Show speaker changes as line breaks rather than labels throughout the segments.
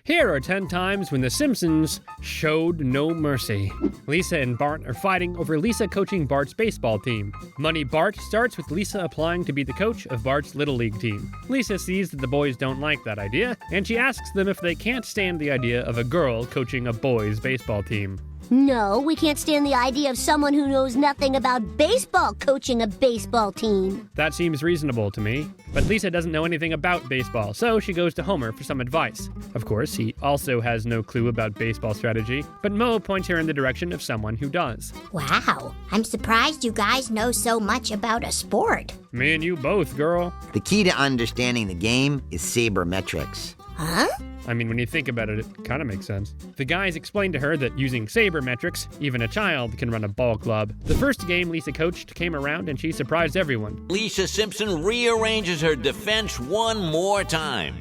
Here are 10 times when the Simpsons showed no mercy. Lisa and Bart are fighting over Lisa coaching Bart's baseball team. Money Bart starts with Lisa applying to be the coach of Bart's Little League team. Lisa sees that the boys don't like that idea, and she asks them if they can't stand the idea of a girl coaching a boys' baseball team.
No, we can't stand the idea of someone who knows nothing about baseball coaching a baseball team.
That seems reasonable to me. But Lisa doesn't know anything about baseball, so she goes to Homer for some advice. Of course, he also has no clue about baseball strategy, but Moe points her in the direction of someone who does.
Wow, I'm surprised you guys know so much about a sport.
Me and you both, girl.
The key to understanding the game is sabermetrics.
Huh?
I mean, when you think about it, it kind of makes sense. The guys explained to her that using sabermetrics, even a child can run a ball club. The first game Lisa coached came around and she surprised everyone.
Lisa Simpson rearranges her defense one more time.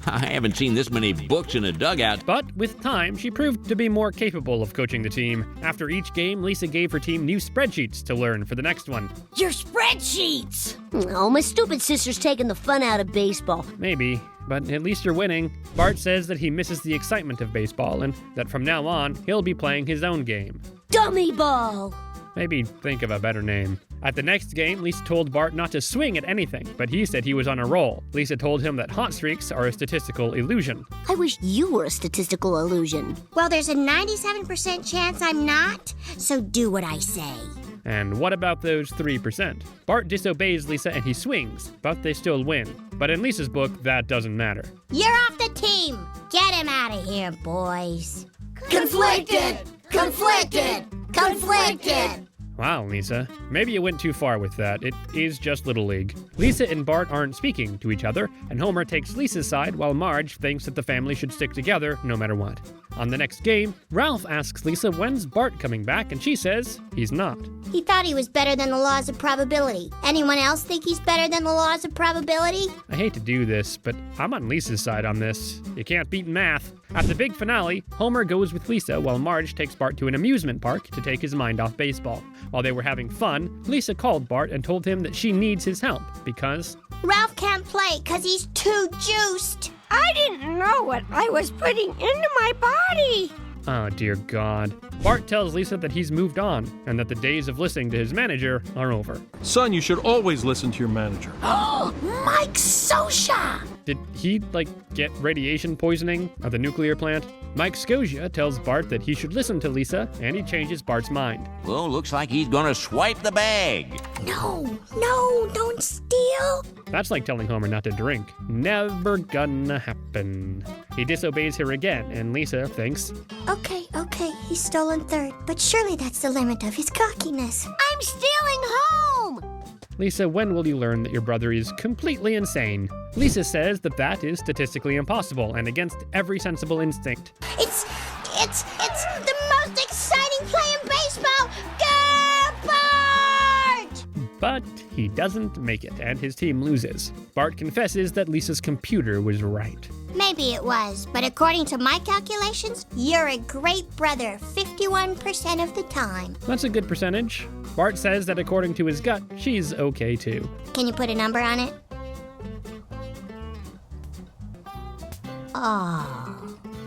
I haven't seen this many books in a dugout.
But with time, she proved to be more capable of coaching the team. After each game, Lisa gave her team new spreadsheets to learn for the next one.
Your spreadsheets!
Oh, my stupid sister's taking the fun out of baseball.
Maybe, but at least you're winning. Bart says that he misses the excitement of baseball and that from now on, he'll be playing his own game.
Dummy ball!
Maybe think of a better name. At the next game, Lisa told Bart not to swing at anything, but he said he was on a roll. Lisa told him that hot streaks are a statistical illusion.
I wish you were a statistical illusion.
Well, there's a 97% chance I'm not, so do what I say.
And what about those 3%? Bart disobeys Lisa and he swings, but they still win. But in Lisa's book, that doesn't matter.
You're off the team! Get him out of here, boys.
Conflicted! Conflicted! Conflicted!
Wow, Lisa. Maybe you went too far with that. It is just Little League. Lisa and Bart aren't speaking to each other, and Homer takes Lisa's side while Marge thinks that the family should stick together no matter what. On the next game, Ralph asks Lisa when's Bart coming back, and she says he's not.
He thought he was better than the laws of probability. Anyone else think he's better than the laws of probability?
I hate to do this, but I'm on Lisa's side on this. You can't beat math. At the big finale, Homer goes with Lisa while Marge takes Bart to an amusement park to take his mind off baseball. While they were having fun, Lisa called Bart and told him that she needs his help because
Ralph can't play because he's too juiced.
I didn't know what I was putting into my body.
Oh, dear God. Bart tells Lisa that he's moved on and that the days of listening to his manager are over.
Son, you should always listen to your manager.
Oh, Mike Sosha!
Did he, get radiation poisoning at the nuclear plant? Mike Scotia tells Bart that he should listen to Lisa, and he changes Bart's mind.
Well, looks like he's gonna swipe the bag.
No, don't steal.
That's like telling Homer not to drink. Never gonna happen. He disobeys her again, and Lisa thinks,
Okay, he's stolen third, but surely that's the limit of his cockiness. I'm stealing home!
Lisa, when will you learn that your brother is completely insane? Lisa says that that is statistically impossible and against every sensible instinct.
It's the most exciting play in baseball! Go, Bart!
But he doesn't make it, and his team loses. Bart confesses that Lisa's computer was right.
Maybe it was, but according to my calculations, you're a great brother 51% of the time.
That's a good percentage. Bart says that according to his gut, she's okay too.
Can you put a number on it? Oh.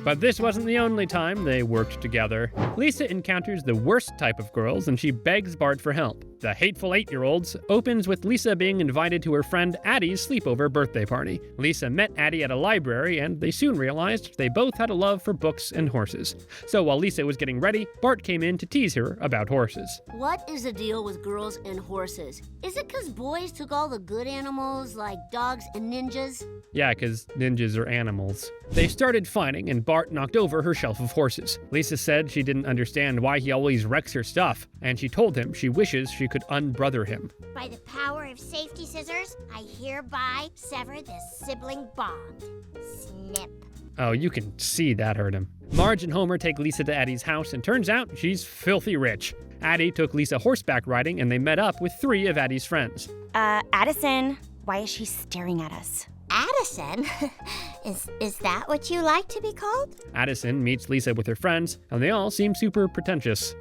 But this wasn't the only time they worked together. Lisa encounters the worst type of girls and she begs Bart for help. The Hateful 8-year-olds opens with Lisa being invited to her friend Addie's sleepover birthday party. Lisa met Addie at a library and they soon realized they both had a love for books and horses. So while Lisa was getting ready, Bart came in to tease her about horses.
What is the deal with girls and horses? Is it 'cause boys took all the good animals like dogs and ninjas?
Yeah, 'cause ninjas are animals. They started fighting and Bart knocked over her shelf of horses. Lisa said she didn't understand why he always wrecks her stuff, and she told him she wishes she could unbrother him.
By the power of safety scissors, I hereby sever this sibling bond. Snip.
Oh, you can see that hurt him. Marge and Homer take Lisa to Addie's house, and turns out she's filthy rich. Addie took Lisa horseback riding, and they met up with 3 of Addie's friends.
Addison, why is she staring at us?
Addison? Is that what you like to be called?
Addison meets Lisa with her friends, and they all seem super pretentious.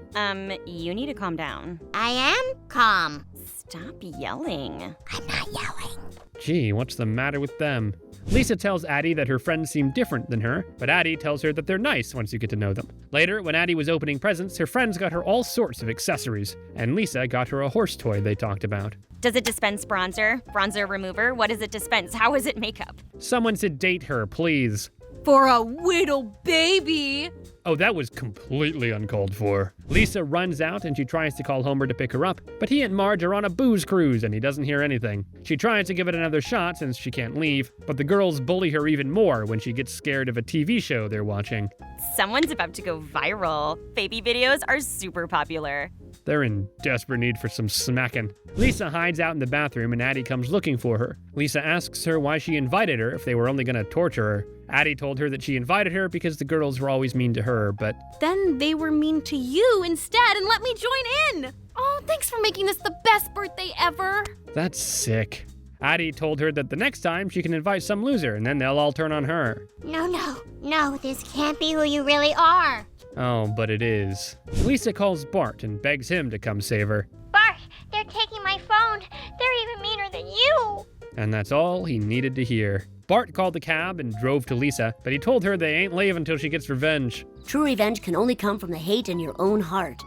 You need to calm down.
I am calm.
Stop yelling.
I'm not yelling.
Gee, what's the matter with them? Lisa tells Addie that her friends seem different than her, but Addie tells her that they're nice once you get to know them. Later, when Addie was opening presents, her friends got her all sorts of accessories, and Lisa got her a horse toy they talked about.
Does it dispense bronzer? Bronzer remover? What does it dispense? How is it makeup?
Someone sedate her, please.
For a little baby.
Oh, that was completely uncalled for. Lisa runs out and she tries to call Homer to pick her up, but he and Marge are on a booze cruise and he doesn't hear anything. She tries to give it another shot since she can't leave, but the girls bully her even more when she gets scared of a TV show they're watching.
Someone's about to go viral. Baby videos are super popular.
They're in desperate need for some smacking. Lisa hides out in the bathroom and Addie comes looking for her. Lisa asks her why she invited her if they were only gonna torture her. Addie told her that she invited her because the girls were always mean to her, but
Then they were mean to you instead and let me join in. Oh, thanks for making this the best birthday ever.
that's sick. Addie told her that the next time she can invite some loser and then they'll all turn on her.
No, this can't be who you really are.
Oh, but it is. Lisa calls Bart and begs him to come save her.
Bart, they're taking my phone. They're even meaner than you.
And that's all he needed to hear. Bart called the cab and drove to Lisa, but he told her they ain't leaving until she gets revenge.
True revenge can only come from the hate in your own heart.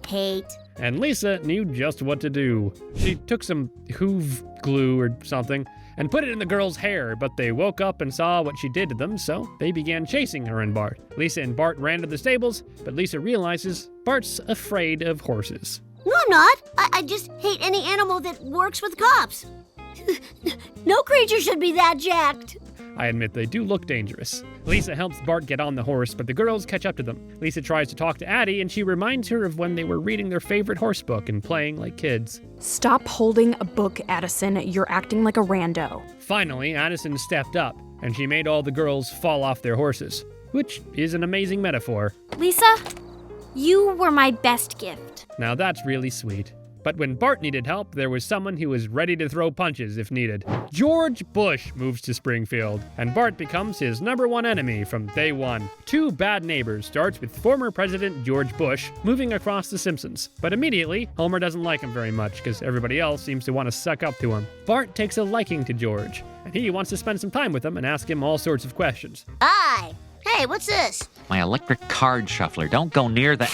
Hate.
And Lisa knew just what to do. She took some Hoove glue or something and put it in the girls' hair, but they woke up and saw what she did to them, so they began chasing her and Bart. Lisa and Bart ran to the stables, but Lisa realizes Bart's afraid of horses.
No, I'm not. I just hate any animal that works with cops. No creature should be that jacked.
I admit they do look dangerous. Lisa helps Bart get on the horse, but the girls catch up to them. Lisa tries to talk to Addie, and she reminds her of when they were reading their favorite horse book and playing like kids.
Stop holding a book, Addison. You're acting like a rando.
Finally, Addison stepped up, and she made all the girls fall off their horses, which is an amazing metaphor.
Lisa, you were my best gift.
Now that's really sweet. But when Bart needed help, there was someone who was ready to throw punches if needed. George Bush moves to Springfield, and Bart becomes his #1 enemy from day one. Two Bad Neighbors starts with former President George Bush moving across the Simpsons. But immediately, Homer doesn't like him very much because everybody else seems to want to suck up to him. Bart takes a liking to George, and he wants to spend some time with him and ask him all sorts of questions.
Hi. Hey, what's this?
My electric card shuffler. Don't go near that.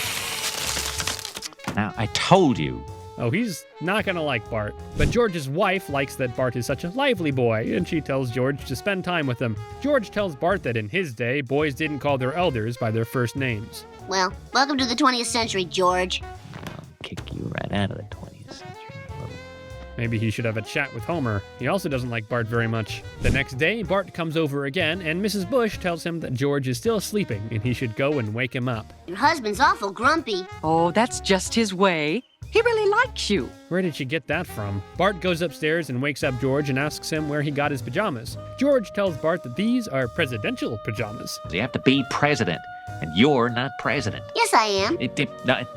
Now, I told you.
Oh, he's not gonna like Bart. But George's wife likes that Bart is such a lively boy, and she tells George to spend time with him. George tells Bart that in his day, boys didn't call their elders by their first names.
Well, welcome to the 20th century, George.
I'll kick you right out of the 20th century.
Maybe he should have a chat with Homer. He also doesn't like Bart very much. The next day, Bart comes over again, and Mrs. Bush tells him that George is still sleeping, and he should go and wake him up.
Your husband's awful grumpy.
Oh, that's just his way. He really likes you.
Where did she get that from? Bart goes upstairs and wakes up George and asks him where he got his pajamas. George tells Bart that these are presidential pajamas.
You have to be president, and you're not president.
Yes, I am.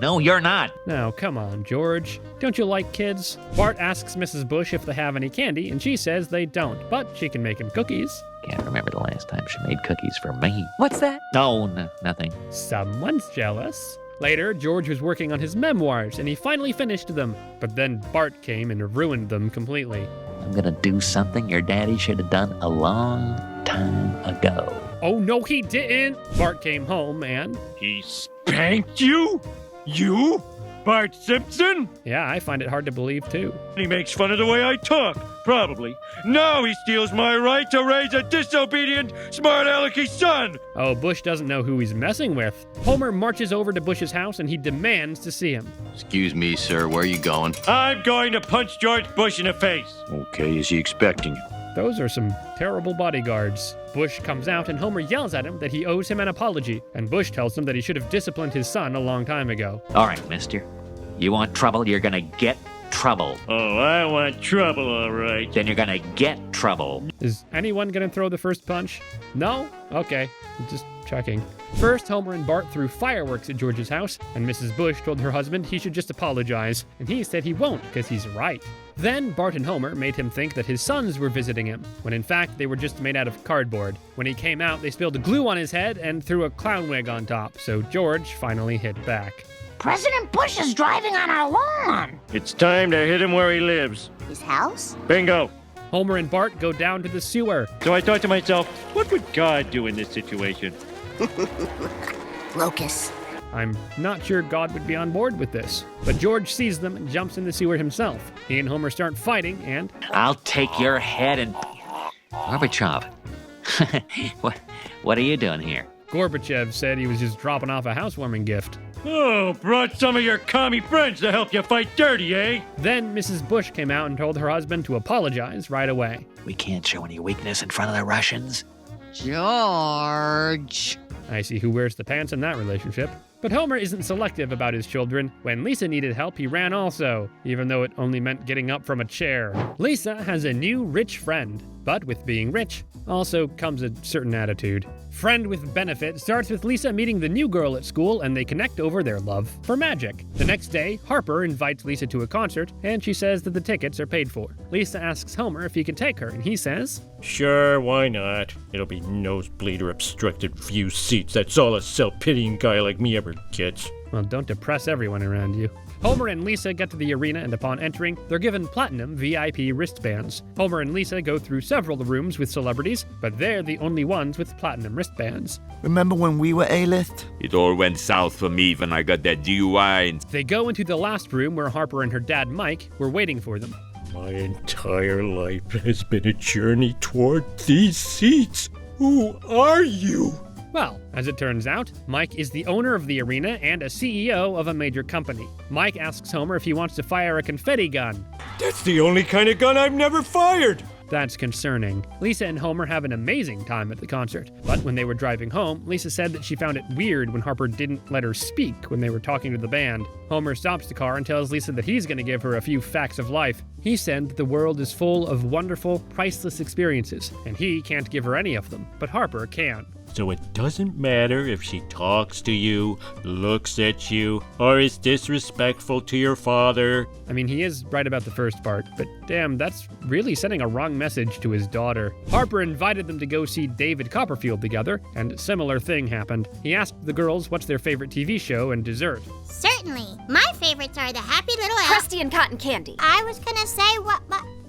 No, you're not.
Now, come on, George. Don't you like kids? Bart asks Mrs. Bush if they have any candy, and she says they don't, but she can make him cookies.
Can't remember the last time she made cookies for me.
What's that?
No, nothing.
Someone's jealous. Later, George was working on his memoirs, and he finally finished them. But then Bart came and ruined them completely.
I'm gonna do something your daddy should have done a long time ago.
Oh, no, he didn't! Bart came home and...
He spanked you? You? Bart Simpson?
Yeah, I find it hard to believe, too.
He makes fun of the way I talk, probably. Now he steals my right to raise a disobedient, smart-alecky son!
Oh, Bush doesn't know who he's messing with. Homer marches over to Bush's house and he demands to see him.
Excuse me, sir, where are you going?
I'm going to punch George Bush in the face.
Okay, is he expecting you?
Those are some terrible bodyguards. Bush comes out and Homer yells at him that he owes him an apology, and Bush tells him that he should have disciplined his son a long time ago.
All right, mister. You want trouble, you're gonna get trouble.
Oh, I want trouble, all right.
Then you're gonna get trouble.
Is anyone gonna throw the first punch? No? Okay, just checking. First, Homer and Bart threw fireworks at George's house, and Mrs. Bush told her husband he should just apologize, and he said he won't because he's right. Then Bart and Homer made him think that his sons were visiting him, when in fact they were just made out of cardboard. When he came out, they spilled glue on his head and threw a clown wig on top, so George finally hit back.
President Bush is driving on our lawn.
It's time to hit him where he lives.
His house?
Bingo.
Homer and Bart go down to the sewer.
So I thought to myself, what would God do in this situation?
Locust.
I'm not sure God would be on board with this. But George sees them and jumps in the sewer himself. He and Homer start fighting and...
I'll take your head and... Gorbachev. What are you doing here?
Gorbachev said he was just dropping off a housewarming gift.
Oh, brought some of your commie friends to help you fight dirty, eh?
Then Mrs. Bush came out and told her husband to apologize right away.
We can't show any weakness in front of the Russians.
George.
I see who wears the pants in that relationship. But Homer isn't selective about his children. When Lisa needed help, he ran also, even though it only meant getting up from a chair. Lisa has a new rich friend, but with being rich also comes a certain attitude. Friend with Benefit starts with Lisa meeting the new girl at school, and they connect over their love for magic. The next day, Harper invites Lisa to a concert, and she says that the tickets are paid for. Lisa asks Homer if he can take her, and he says,
Sure, why not? It'll be nosebleed or obstructed view seats. That's all a self-pitying guy like me ever gets.
Well, don't depress everyone around you. Homer and Lisa get to the arena, and upon entering, they're given platinum VIP wristbands. Homer and Lisa go through several rooms with celebrities, but they're the only ones with platinum wristbands.
Remember when we were A-list?
It all went south for me when I got that DUI.
They go into the last room where Harper and her dad, Mike, were waiting for them.
My entire life has been a journey toward these seats. Who are you?
Well, as it turns out, Mike is the owner of the arena and a CEO of a major company. Mike asks Homer if he wants to fire a confetti gun.
That's the only kind of gun I've never fired.
That's concerning. Lisa and Homer have an amazing time at the concert. But when they were driving home, Lisa said that she found it weird when Harper didn't let her speak when they were talking to the band. Homer stops the car and tells Lisa that he's going to give her a few facts of life. He said that the world is full of wonderful, priceless experiences, and he can't give her any of them, but Harper can.
So it doesn't matter if she talks to you, looks at you, or is disrespectful to your father.
I mean, he is right about the first part, but damn, that's really sending a wrong message to his daughter. Harper invited them to go see David Copperfield together, and a similar thing happened. He asked the girls what's their favorite TV show and dessert.
Certainly. My favorites are the Happy Little Elf.
Krusty and Cotton Candy.
I was gonna say what...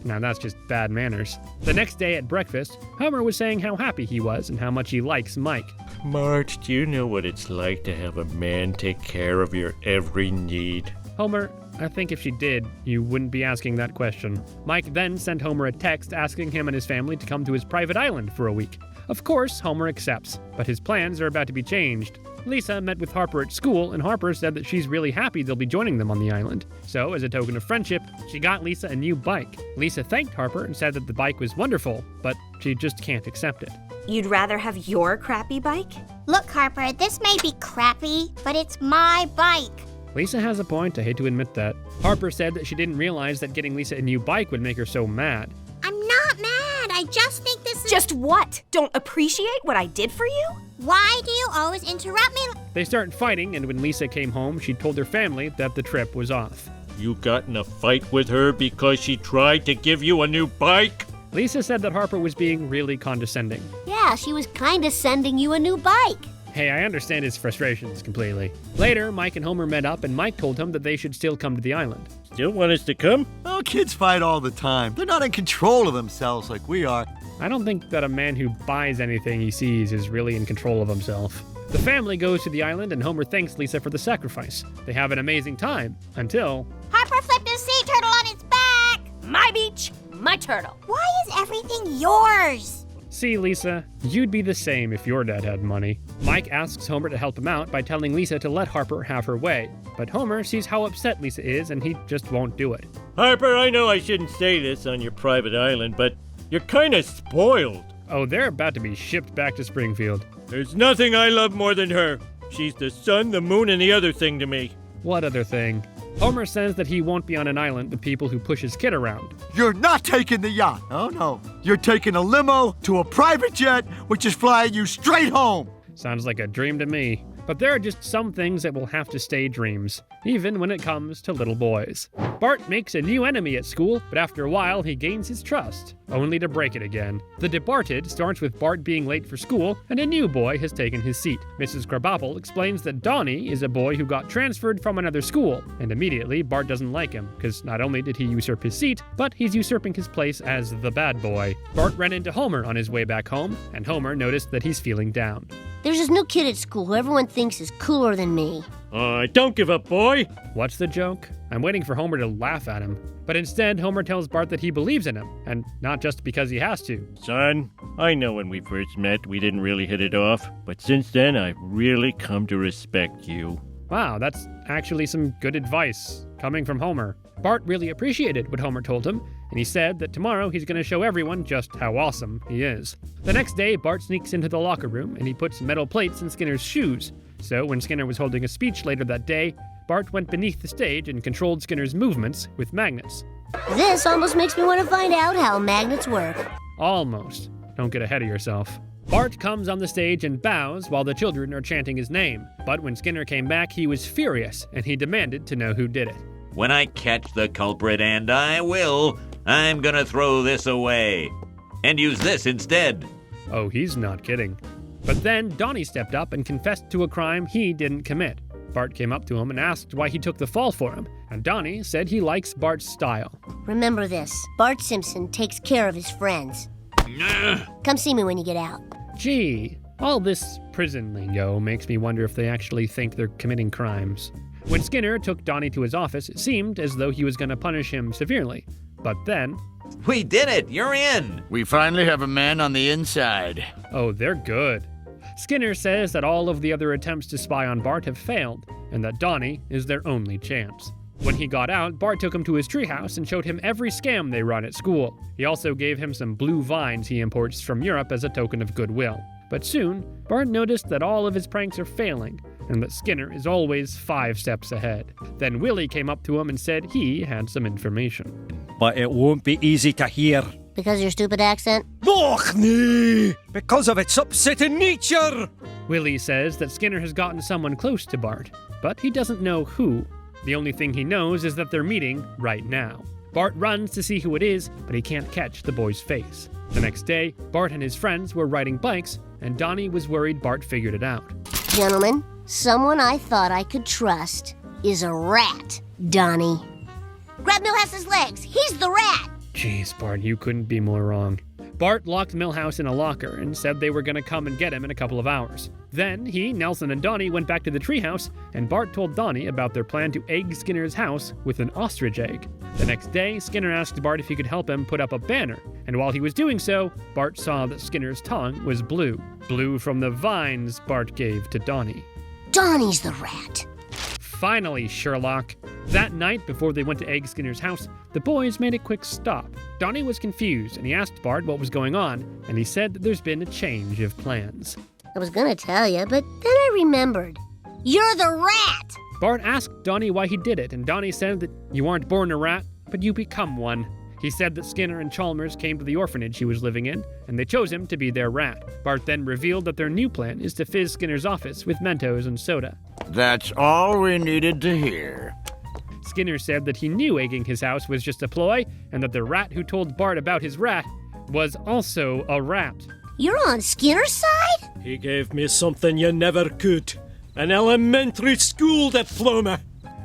Now that's just bad manners. The next day at breakfast, Homer was saying how happy he was and how much he likes Mike.
Marge, do you know what it's like to have a man take care of your every need?
Homer, I think if she did, you wouldn't be asking that question. Mike then sent Homer a text asking him and his family to come to his private island for a week. Of course, Homer accepts, but his plans are about to be changed. Lisa met with Harper at school, and Harper said that she's really happy they'll be joining them on the island. So, as a token of friendship, she got Lisa a new bike. Lisa thanked Harper and said that the bike was wonderful, but she just can't accept it.
You'd rather have your crappy bike?
Look, Harper, this may be crappy, but it's my bike.
Lisa has a point, I hate to admit that. Harper said that she didn't realize that getting Lisa a new bike would make her so mad.
I'm not mad, I just think this is...
Just what? Don't appreciate what I did for you?
Why do you always interrupt me?
They start fighting, and when Lisa came home, she told her family that the trip was off.
You got in a fight with her because she tried to give you a new bike?
Lisa said that Harper was being really condescending.
Yeah, she was kinda sending you a new bike.
Hey, I understand his frustrations completely. Later, Mike and Homer met up, and Mike told him that they should still come to the island.
Still want us to come?
Oh, kids fight all the time. They're not in control of themselves like we are.
I don't think that a man who buys anything he sees is really in control of himself. The family goes to the island, and Homer thanks Lisa for the sacrifice. They have an amazing time, until...
Harper flipped a sea turtle on its back!
My beach, my turtle.
Why is everything yours?
See, Lisa, you'd be the same if your dad had money. Mike asks Homer to help him out by telling Lisa to let Harper have her way. But Homer sees how upset Lisa is, and he just won't do it.
Harper, I know I shouldn't say this on your private island, but you're kinda spoiled.
Oh, they're about to be shipped back to Springfield.
There's nothing I love more than her. She's the sun, the moon, and the other thing to me.
What other thing? Homer says that he won't be on an island with people who push his kid around.
You're not taking the yacht. Oh, no. You're taking a limo to a private jet, which is flying you straight home.
Sounds like a dream to me. But there are just some things that will have to stay dreams, even when it comes to little boys. Bart makes a new enemy at school, but after a while he gains his trust, only to break it again. The Departed starts with Bart being late for school, and a new boy has taken his seat. Mrs. Krabappel explains that Donnie is a boy who got transferred from another school, and immediately Bart doesn't like him, because not only did he usurp his seat, but he's usurping his place as the bad boy. Bart ran into Homer on his way back home, and Homer noticed that he's feeling down.
There's this new kid at school who everyone thinks is cooler than me.
Don't give up, boy.
What's the joke? I'm waiting for Homer to laugh at him. But instead, Homer tells Bart that he believes in him, and not just because he has to.
Son, I know when we first met we didn't really hit it off, but since then I've really come to respect you.
Wow, that's actually some good advice, coming from Homer. Bart really appreciated what Homer told him, and he said that tomorrow he's going to show everyone just how awesome he is. The next day, Bart sneaks into the locker room and he puts metal plates in Skinner's shoes. So when Skinner was holding a speech later that day, Bart went beneath the stage and controlled Skinner's movements with magnets.
This almost makes me want to find out how magnets work.
Almost. Don't get ahead of yourself. Bart comes on the stage and bows while the children are chanting his name. But when Skinner came back, he was furious and he demanded to know who did it.
When I catch the culprit, and I will, I'm gonna throw this away and use this instead.
Oh, he's not kidding. But then Donnie stepped up and confessed to a crime he didn't commit. Bart came up to him and asked why he took the fall for him, and Donnie said he likes Bart's style.
Remember this, Bart Simpson takes care of his friends. Come see me when you get out.
Gee, all this prison lingo makes me wonder if they actually think they're committing crimes. When Skinner took Donnie to his office, it seemed as though he was going to punish him severely. But then...
We did it! You're in!
We finally have a man on the inside.
Oh, they're good. Skinner says that all of the other attempts to spy on Bart have failed, and that Donnie is their only chance. When he got out, Bart took him to his treehouse and showed him every scam they run at school. He also gave him some blue vines he imports from Europe as a token of goodwill. But soon, Bart noticed that all of his pranks are failing, and that Skinner is always 5 steps ahead. Then Willie came up to him and said he had some information.
But it won't be easy to hear.
Because of your stupid accent?
Och nee! Because of its upsetting nature!
Willie says that Skinner has gotten someone close to Bart, but he doesn't know who. The only thing he knows is that they're meeting right now. Bart runs to see who it is, but he can't catch the boy's face. The next day, Bart and his friends were riding bikes, and Donnie was worried Bart figured it out.
Gentlemen, someone I thought I could trust is a rat, Donnie. Grab Millhouse's legs. He's the rat.
Jeez, Bart, you couldn't be more wrong. Bart locked Milhouse in a locker and said they were going to come and get him in a couple of hours. Then he, Nelson, and Donnie went back to the treehouse, and Bart told Donnie about their plan to egg Skinner's house with an ostrich egg. The next day, Skinner asked Bart if he could help him put up a banner, and while he was doing so, Bart saw that Skinner's tongue was blue. Blue from the vines Bart gave to Donnie.
Donnie's the rat.
Finally, Sherlock. That night, before they went to egg Skinner's house, the boys made a quick stop. Donnie was confused, and he asked Bart what was going on, and he said that there's been a change of plans.
I was gonna tell you, but then I remembered. You're the rat!
Bart asked Donnie why he did it, and Donnie said that you aren't born a rat, but you become one. He said that Skinner and Chalmers came to the orphanage he was living in, and they chose him to be their rat. Bart then revealed that their new plan is to fizz Skinner's office with Mentos and soda.
That's all we needed to hear.
Skinner said that he knew egging his house was just a ploy, and that the rat who told Bart about his rat was also a rat.
You're on Skinner's side?
He gave me something you never could. An elementary school diploma.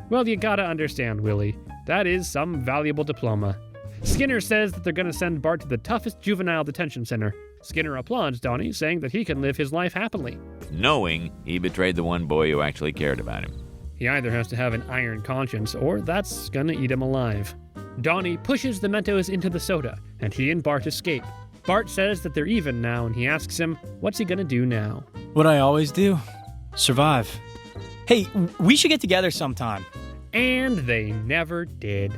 Well, you gotta understand, Willie. That is some valuable diploma. Skinner says that they're gonna send Bart to the toughest juvenile detention center. Skinner applauds Donnie, saying that he can live his life happily.
Knowing he betrayed the one boy who actually cared about him.
He either has to have an iron conscience, or that's gonna eat him alive. Donnie pushes the Mentos into the soda, and he and Bart escape. Bart says that they're even now, and he asks him, what's he gonna do now?
What I always do? Survive. Hey, we should get together sometime.
And they never did.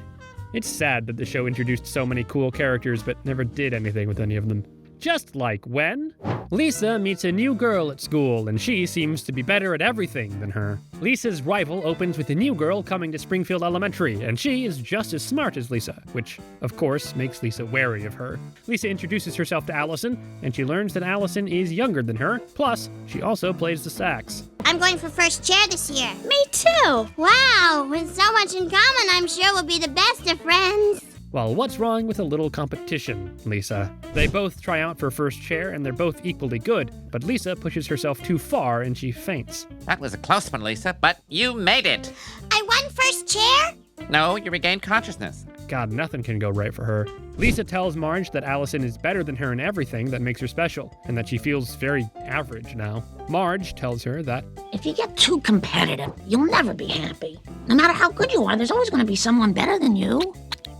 It's sad that the show introduced so many cool characters, but never did anything with any of them. Just like when Lisa meets a new girl at school, and she seems to be better at everything than her. Lisa's rival opens with a new girl coming to Springfield Elementary, and she is just as smart as Lisa, which, of course, makes Lisa wary of her. Lisa introduces herself to Allison, and she learns that Allison is younger than her, plus, she also plays the sax.
I'm going for first chair this year.
Me too.
Wow, with so much in common, I'm sure we'll be the best of friends.
Well, what's wrong with a little competition, Lisa? They both try out for first chair, and they're both equally good, but Lisa pushes herself too far and she faints.
That was a close one, Lisa, but you made it.
I won first chair?
No, you regained consciousness.
God, nothing can go right for her. Lisa tells Marge that Allison is better than her in everything that makes her special, and that she feels very average now. Marge tells her that
if you get too competitive, you'll never be happy. No matter how good you are, there's always going to be someone better than you.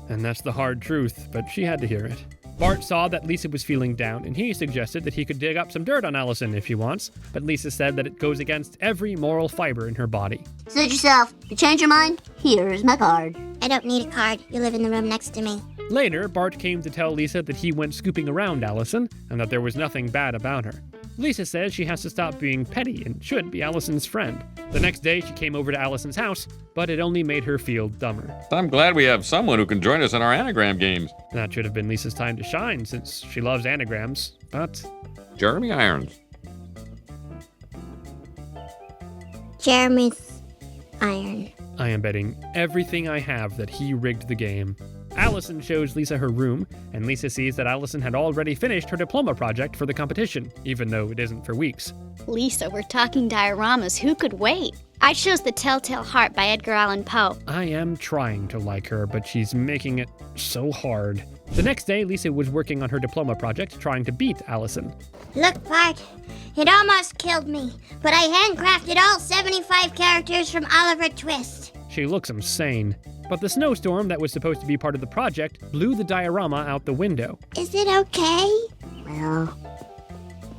And that's the hard truth, but she had to hear it. Bart saw that Lisa was feeling down, and he suggested that he could dig up some dirt on Allison if he wants, but Lisa said that it goes against every moral fiber in her body.
Suit yourself. If you change your mind, here's my card.
I don't need a card. You live in the room next to me.
Later, Bart came to tell Lisa that he went scooping around Allison, and that there was nothing bad about her. Lisa says she has to stop being petty and should be Allison's friend. The next day, she came over to Allison's house, but it only made her feel dumber.
I'm glad we have someone who can join us in our anagram games.
That should have been Lisa's time to shine, since she loves anagrams, but...
Jeremy Irons.
Jeremy's iron.
I am betting everything I have that he rigged the game. Allison shows Lisa her room, and Lisa sees that Allison had already finished her diploma project for the competition, even though it isn't for weeks.
Lisa, we're talking dioramas. Who could wait? I chose The Telltale Heart by Edgar Allan Poe.
I am trying to like her, but she's making it so hard. The next day, Lisa was working on her diploma project, trying to beat Allison.
Look, Bart, it almost killed me, but I handcrafted all 75 characters from Oliver Twist.
She looks insane. But the snowstorm that was supposed to be part of the project blew the diorama out the window.
Is it okay?
Well,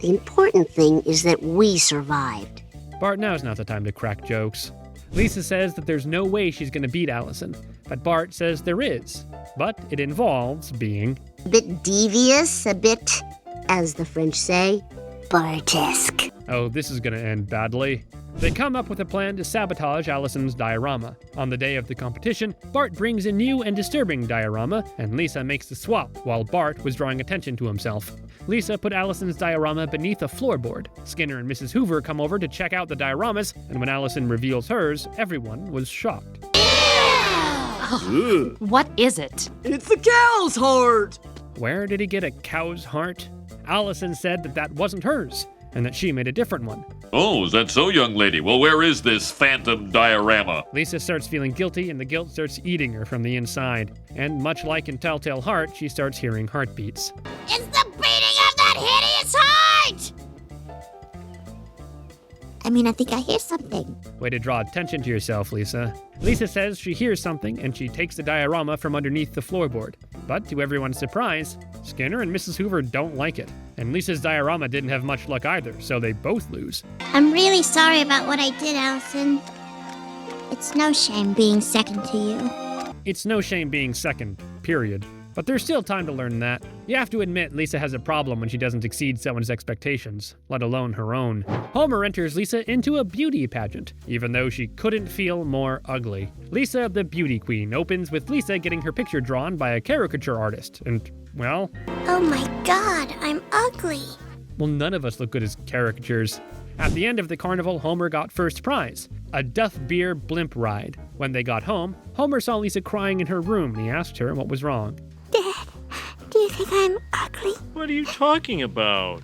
the important thing is that we survived.
Bart, now's not the time to crack jokes. Lisa says that there's no way she's going to beat Allison, but Bart says there is. But it involves being
a bit devious, a bit, as the French say, Bartesque.
Oh, this is going to end badly. They come up with a plan to sabotage Allison's diorama. On the day of the competition, Bart brings a new and disturbing diorama, and Lisa makes the swap, while Bart was drawing attention to himself. Lisa put Allison's diorama beneath a floorboard. Skinner and Mrs. Hoover come over to check out the dioramas, and when Allison reveals hers, everyone was shocked.
What is it?
It's the cow's heart!
Where did he get a cow's heart? Allison said that that wasn't hers, and that she made a different one.
Oh, is that so, young lady? Well, where is this phantom diorama?
Lisa starts feeling guilty, and the guilt starts eating her from the inside. And much like in Telltale Heart, she starts hearing heartbeats.
It's the beating of that hideous heart! I think I hear something.
Way to draw attention to yourself, Lisa. Lisa says she hears something, and she takes the diorama from underneath the floorboard. But to everyone's surprise, Skinner and Mrs. Hoover don't like it. And Lisa's diorama didn't have much luck either, so they both lose.
I'm really sorry about what I did, Allison. It's no shame being second to you.
It's no shame being second, period. But there's still time to learn that. You have to admit Lisa has a problem when she doesn't exceed someone's expectations, let alone her own. Homer enters Lisa into a beauty pageant, even though she couldn't feel more ugly. Lisa the Beauty Queen opens with Lisa getting her picture drawn by a caricature artist, and, well...
Oh my God, I'm ugly.
Well, none of us look good as caricatures. At the end of the carnival, Homer got first prize, a Duff Beer blimp ride. When they got home, Homer saw Lisa crying in her room, and he asked her what was wrong.
Dad, do you think I'm ugly?
What are you talking about?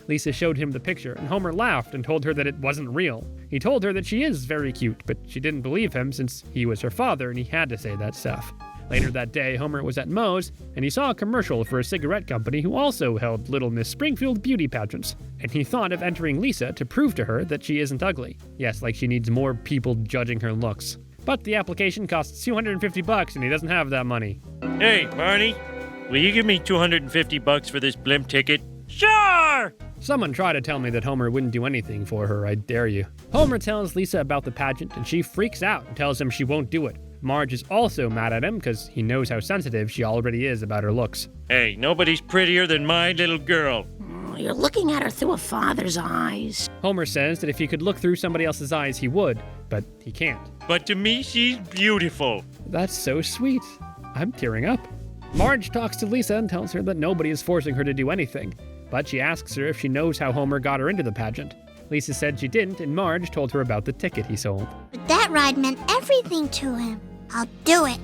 Lisa showed him the picture, and Homer laughed and told her that it wasn't real. He told her that she is very cute, but she didn't believe him since he was her father and he had to say that stuff. Later that day, Homer was at Moe's, and he saw a commercial for a cigarette company who also held Little Miss Springfield beauty pageants, and he thought of entering Lisa to prove to her that she isn't ugly. Yes, like she needs more people judging her looks. But the application costs $250 and he doesn't have that money.
Hey, Barney, will you give me $250 for this blimp ticket? Sure!
Someone tried to tell me that Homer wouldn't do anything for her, I dare you. Homer tells Lisa about the pageant and she freaks out and tells him she won't do it. Marge is also mad at him because he knows how sensitive she already is about her looks.
Hey, nobody's prettier than my little girl.
Oh, you're looking at her through a father's eyes.
Homer says that if he could look through somebody else's eyes, he would, but he can't.
But to me, she's beautiful.
That's so sweet. I'm tearing up. Marge talks to Lisa and tells her that nobody is forcing her to do anything, but she asks her if she knows how Homer got her into the pageant. Lisa said she didn't, and Marge told her about the ticket he sold.
But that ride meant everything to him. I'll do it.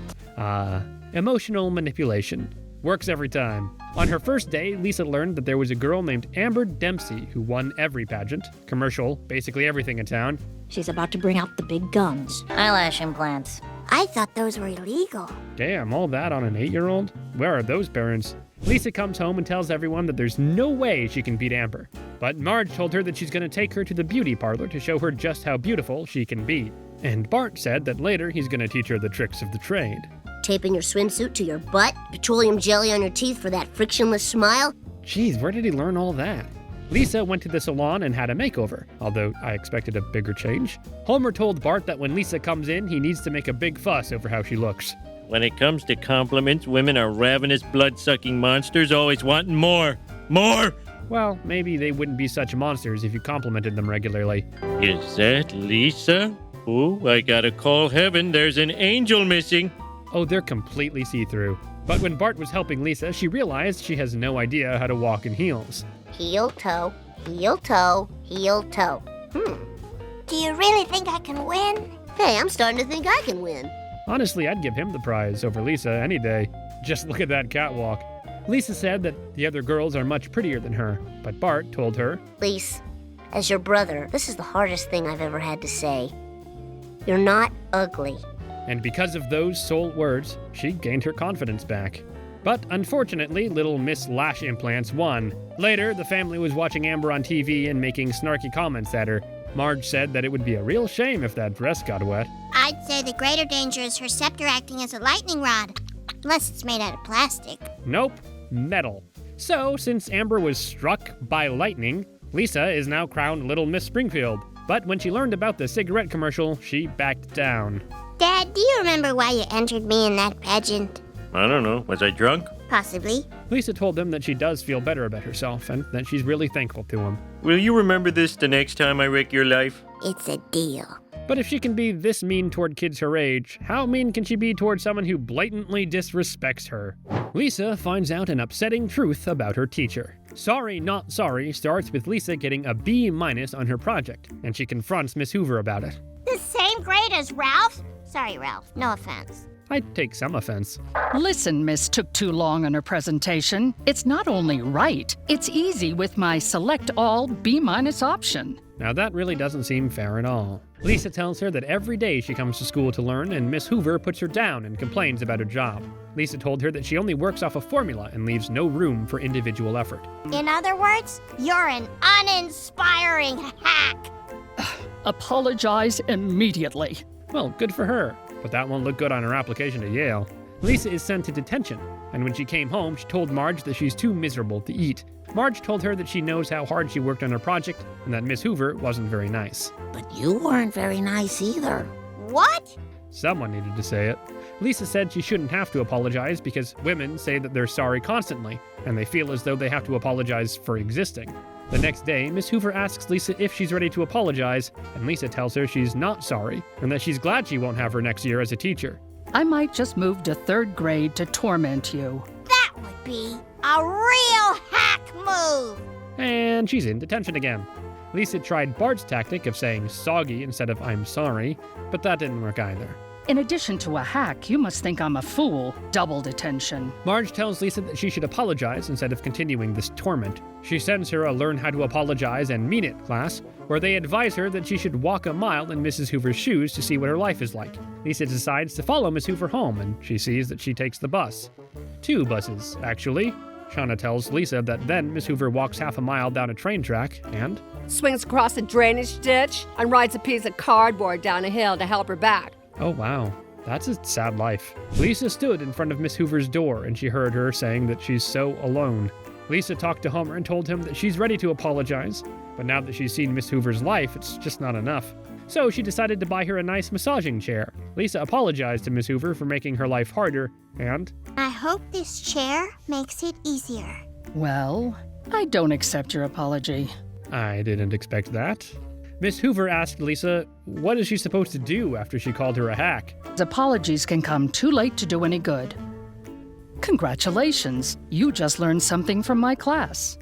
Emotional manipulation. Works every time. On her first day, Lisa learned that there was a girl named Amber Dempsey who won every pageant, commercial, basically everything in town.
She's about to bring out the big guns.
Eyelash implants.
I thought those were illegal.
Damn, all that on an 8-year-old? Where are those parents? Lisa comes home and tells everyone that there's no way she can beat Amber. But Marge told her that she's going to take her to the beauty parlor to show her just how beautiful she can be. And Bart said that later he's going to teach her the tricks of the trade.
Taping your swimsuit to your butt, petroleum jelly on your teeth for that frictionless smile.
Jeez, where did he learn all that? Lisa went to the salon and had a makeover, although I expected a bigger change. Homer told Bart that when Lisa comes in, he needs to make a big fuss over how she looks.
When it comes to compliments, women are ravenous, blood-sucking monsters, always wanting more. More!
Well, maybe they wouldn't be such monsters if you complimented them regularly.
Is that Lisa? Ooh, I gotta call heaven. There's an angel missing.
Oh, they're completely see-through. But when Bart was helping Lisa, she realized she has no idea how to walk in heels.
Heel, toe, heel, toe, heel, toe.
Do you really think I can win?
Hey, I'm starting to think I can win.
Honestly, I'd give him the prize over Lisa any day. Just look at that catwalk. Lisa said that the other girls are much prettier than her, but Bart told her,
Lisa, as your brother, this is the hardest thing I've ever had to say. You're not ugly.
And because of those sole words, she gained her confidence back. But unfortunately, little Miss Lash Implants won. Later, the family was watching Amber on TV and making snarky comments at her. Marge said that it would be a real shame if that dress got wet.
I'd say the greater danger is her scepter acting as a lightning rod. Unless it's made out of plastic.
Nope, metal. So, since Amber was struck by lightning, Lisa is now crowned Little Miss Springfield. But when she learned about the cigarette commercial, she backed down.
Dad, do you remember why you entered me in that pageant?
I don't know. Was I drunk?
Possibly.
Lisa told them that she does feel better about herself and that she's really thankful to him.
Will you remember this the next time I wreck your life?
It's a deal.
But if she can be this mean toward kids her age, how mean can she be toward someone who blatantly disrespects her? Lisa finds out an upsetting truth about her teacher. Sorry Not Sorry starts with Lisa getting a B- on her project, and she confronts Miss Hoover about it.
The same grade as Ralph? Sorry, Ralph. No offense.
I'd take some offense.
Listen, Miss took too long on her presentation. It's not only right, it's easy with my select all B- option.
Now that really doesn't seem fair at all. Lisa tells her that every day she comes to school to learn, and Miss Hoover puts her down and complains about her job. Lisa told her that she only works off a formula and leaves no room for individual effort.
In other words, you're an uninspiring hack.
Apologize immediately.
Well, good for her, but that won't look good on her application to Yale. Lisa is sent to detention, and when she came home, she told Marge that she's too miserable to eat. Marge told her that she knows how hard she worked on her project and that Miss Hoover wasn't very nice.
But you weren't very nice either.
What?
Someone needed to say it. Lisa said she shouldn't have to apologize because women say that they're sorry constantly, and they feel as though they have to apologize for existing. The next day, Miss Hoover asks Lisa if she's ready to apologize, and Lisa tells her she's not sorry and that she's glad she won't have her next year as a teacher.
I might just move to 3rd grade to torment you.
That would be a real hack move.
And she's in detention again. Lisa tried Bart's tactic of saying soggy instead of I'm sorry, but that didn't work either.
In addition to a hack, you must think I'm a fool. Double detention.
Marge tells Lisa that she should apologize instead of continuing this torment. She sends her a Learn How to Apologize and Mean It class, where they advise her that she should walk a mile in Mrs. Hoover's shoes to see what her life is like. Lisa decides to follow Miss Hoover home, and she sees that she takes the bus. 2 buses, actually. Shauna tells Lisa that then Miss Hoover walks half a mile down a train track and
swings across a drainage ditch and rides a piece of cardboard down a hill to help her back.
Oh wow, that's a sad life. Lisa stood in front of Miss Hoover's door and she heard her saying that she's so alone. Lisa talked to Homer and told him that she's ready to apologize, but now that she's seen Miss Hoover's life, it's just not enough. so she decided to buy her a nice massaging chair. Lisa apologized to Miss Hoover for making her life harder, and
I hope this chair makes it easier.
Well, I don't accept your apology.
I didn't expect that. Miss Hoover asked Lisa, what is she supposed to do after she called her a hack?
Apologies can come too late to do any good. Congratulations, you just learned something from my class.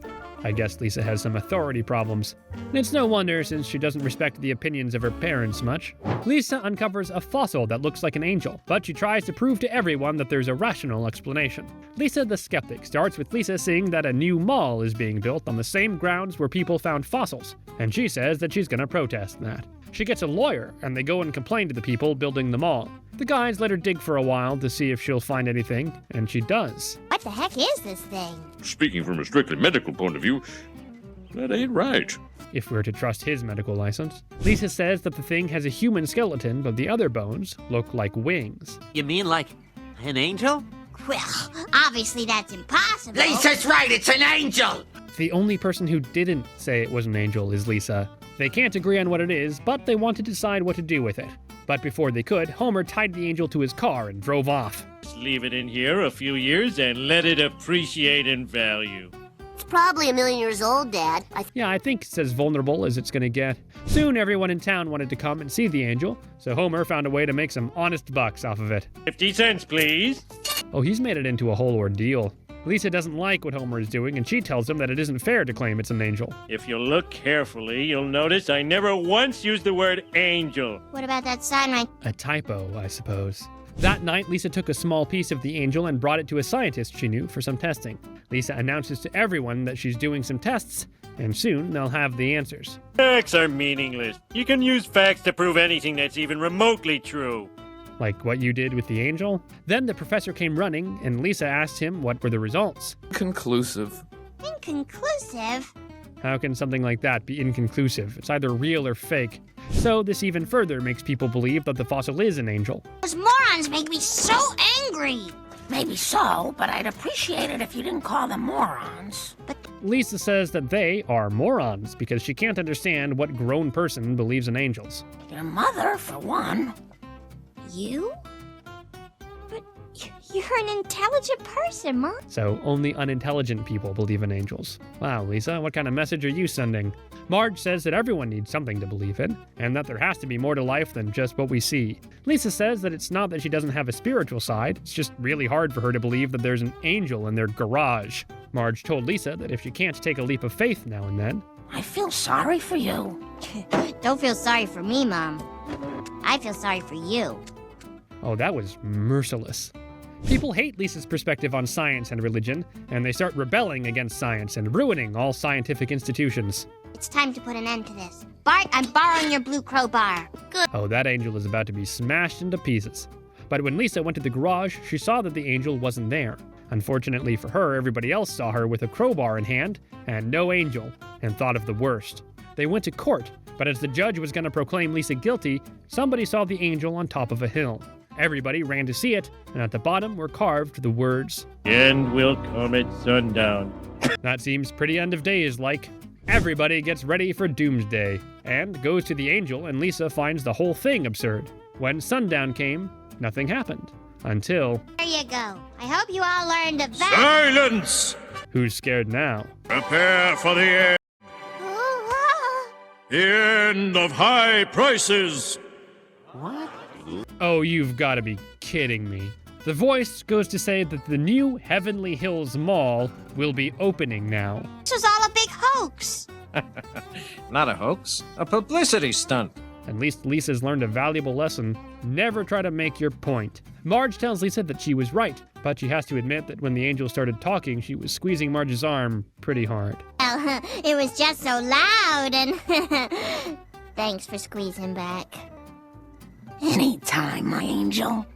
I guess Lisa has some authority problems. It's no wonder, since she doesn't respect the opinions of her parents much. Lisa uncovers a fossil that looks like an angel, but she tries to prove to everyone that there's a rational explanation. Lisa the Skeptic starts with Lisa seeing that a new mall is being built on the same grounds where people found fossils, and she says that she's gonna protest that. She gets a lawyer, and they go and complain to the people building the mall. The guys let her dig for a while to see if she'll find anything, and she does.
What the heck is this thing?
Speaking from a strictly medical point of view, that ain't right.
If we're to trust his medical license. Lisa says that the thing has a human skeleton, but the other bones look like wings.
You mean like an angel?
Well, obviously that's impossible.
Lisa's right, it's an angel!
The only person who didn't say it was an angel is Lisa. They can't agree on what it is, but they want to decide what to do with it. But before they could, Homer tied the angel to his car and drove off.
Just leave it in here a few years and let it appreciate in value.
It's probably 1,000,000 years old, Dad.
I think it's as vulnerable as it's gonna get. Soon everyone in town wanted to come and see the angel, so Homer found a way to make some honest bucks off of it.
50 cents, please.
Oh, he's made it into a whole ordeal. Lisa doesn't like what Homer is doing, and she tells him that it isn't fair to claim it's an angel.
If you look carefully, you'll notice I never once used the word angel.
What about that sign right?
A typo, I suppose. That night, Lisa took a small piece of the angel and brought it to a scientist she knew for some testing. Lisa announces to everyone that she's doing some tests, and soon they'll have the answers.
Facts are meaningless. You can use facts to prove anything that's even remotely true.
Like what you did with the angel? Then the professor came running, and Lisa asked him what were the results.
Conclusive.
Inconclusive?
How can something like that be inconclusive? It's either real or fake. So this even further makes people believe that the fossil is an angel.
Those morons make me so angry.
Maybe so, but I'd appreciate it if you didn't call them morons. But
Lisa says that they are morons because she can't understand what grown person believes in angels.
Your mother, for one.
You? But you're an intelligent person, Mom.
So only unintelligent people believe in angels. Wow, Lisa, what kind of message are you sending? Marge says that everyone needs something to believe in, and that there has to be more to life than just what we see. Lisa says that it's not that she doesn't have a spiritual side, it's just really hard for her to believe that there's an angel in their garage. Marge told Lisa that if she can't take a leap of faith now and then...
I feel sorry for you.
Don't feel sorry for me, Mom. I feel sorry for you.
Oh, that was merciless. People hate Lisa's perspective on science and religion, and they start rebelling against science and ruining all scientific institutions.
It's time to put an end to this. Bart, I'm borrowing your blue crowbar. Good.
Oh, that angel is about to be smashed into pieces. But when Lisa went to the garage, she saw that the angel wasn't there. Unfortunately for her, everybody else saw her with a crowbar in hand and no angel, and thought of the worst. They went to court, but as the judge was going to proclaim Lisa guilty, somebody saw the angel on top of a hill. Everybody ran to see it, and at the bottom were carved the words,
"The end will come at sundown."
That seems pretty end of days-like. Everybody gets ready for doomsday, and goes to the angel, and Lisa finds the whole thing absurd. When sundown came, nothing happened. Until...
There you go. I hope you all learned a valuable...
Silence!
Who's scared now?
Prepare for the end. The end of high prices.
What?
Oh, you've got to be kidding me. The voice goes to say that the new Heavenly Hills Mall will be opening now.
This was all a big hoax.
Not a hoax, a publicity stunt.
At least Lisa's learned a valuable lesson. Never try to make your point. Marge tells Lisa that she was right, but she has to admit that when the angel started talking, she was squeezing Marge's arm pretty hard.
Well, it was just so loud and... Thanks for squeezing back.
Anytime, my angel.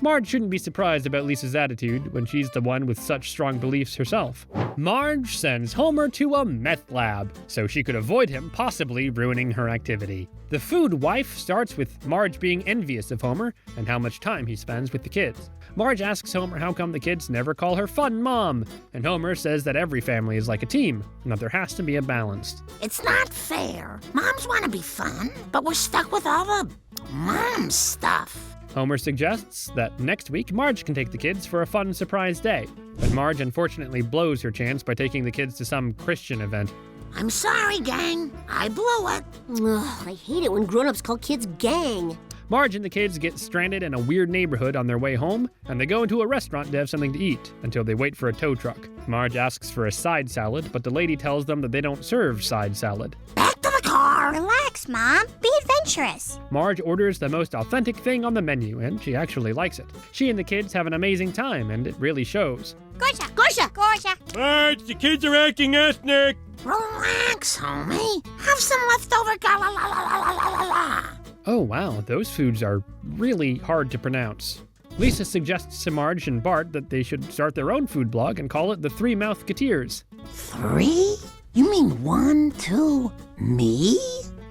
Marge shouldn't be surprised about Lisa's attitude when she's the one with such strong beliefs herself. Marge sends Homer to a meth lab so she could avoid him possibly ruining her activity. The food wife starts with Marge being envious of Homer and how much time he spends with the kids. Marge asks Homer how come the kids never call her Fun Mom, and Homer says that every family is like a team and that there has to be a balance.
It's not fair. Moms want to be fun, but we're stuck with all the mom stuff.
Homer suggests that next week Marge can take the kids for a fun surprise day, but Marge unfortunately blows her chance by taking the kids to some Christian event.
I'm sorry, gang. I blew it.
Ugh, I hate it when grown-ups call kids gang.
Marge and the kids get stranded in a weird neighborhood on their way home, and they go into a restaurant to have something to eat until they wait for a tow truck. Marge asks for a side salad, but the lady tells them that they don't serve side salad.
Back to the car. Relax, Mom. Be adventurous.
Marge orders the most authentic thing on the menu, and she actually likes it. She and the kids have an amazing time, and it really shows.
Gorsha.
Marge, the kids are acting ethnic.
Relax, homie. Have some leftover la.
Oh wow, those foods are really hard to pronounce. Lisa suggests to Marge and Bart that they should start their own food blog and call it the Three Mouthketeers.
3? You mean 1, 2, me?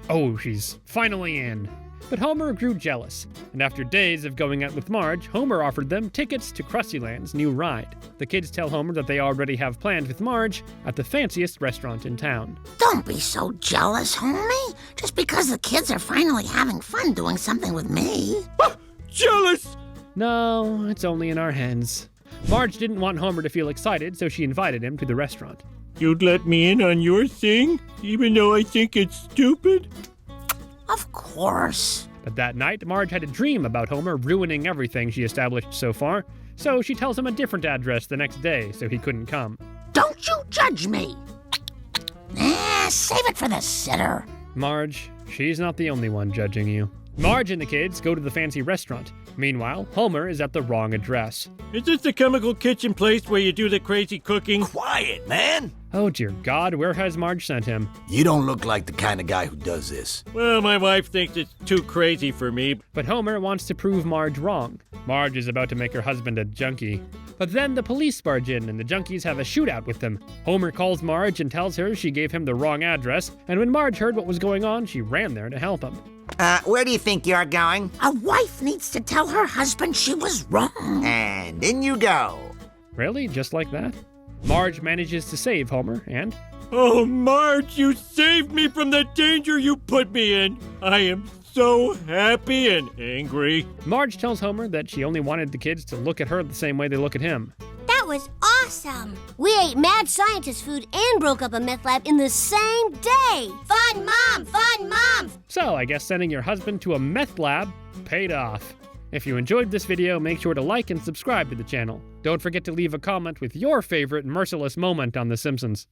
Oh, she's finally in. But Homer grew jealous, and after days of going out with Marge, Homer offered them tickets to Krustyland's new ride. The kids tell Homer that they already have plans with Marge at the fanciest restaurant in town.
Don't be so jealous, homie. Just because the kids are finally having fun doing something with me.
Jealous!
No, it's only in our heads. Marge didn't want Homer to feel excited, so she invited him to the restaurant.
You'd let me in on your thing, even though I think it's stupid?
Of course.
But that night, Marge had a dream about Homer ruining everything she established so far, so she tells him a different address the next day so he couldn't come.
Don't you judge me. Save it for the sitter.
Marge, she's not the only one judging you. Marge and the kids go to the fancy restaurant. Meanwhile, Homer is at the wrong address.
Is this the chemical kitchen place where you do the crazy cooking?
Quiet, man!
Oh dear God, where has Marge sent him?
You don't look like the kind of guy who does this.
Well, my wife thinks it's too crazy for me.
But Homer wants to prove Marge wrong. Marge is about to make her husband a junkie. But then the police barge in and the junkies have a shootout with them. Homer calls Marge and tells her she gave him the wrong address, and when Marge heard what was going on, she ran there to help him.
Where do you think you're going?
A wife needs to tell her husband she was wrong.
And in you go.
Really? Just like that? Marge manages to save Homer, and...
Oh, Marge, you saved me from the danger you put me in. I am so happy and angry.
Marge tells Homer that she only wanted the kids to look at her the same way they look at him.
That was awesome.
We ate mad scientist food and broke up a meth lab in the same day. Fun Mom! Fun Mom!
So I guess sending your husband to a meth lab paid off. If you enjoyed this video, make sure to like and subscribe to the channel. Don't forget to leave a comment with your favorite merciless moment on The Simpsons.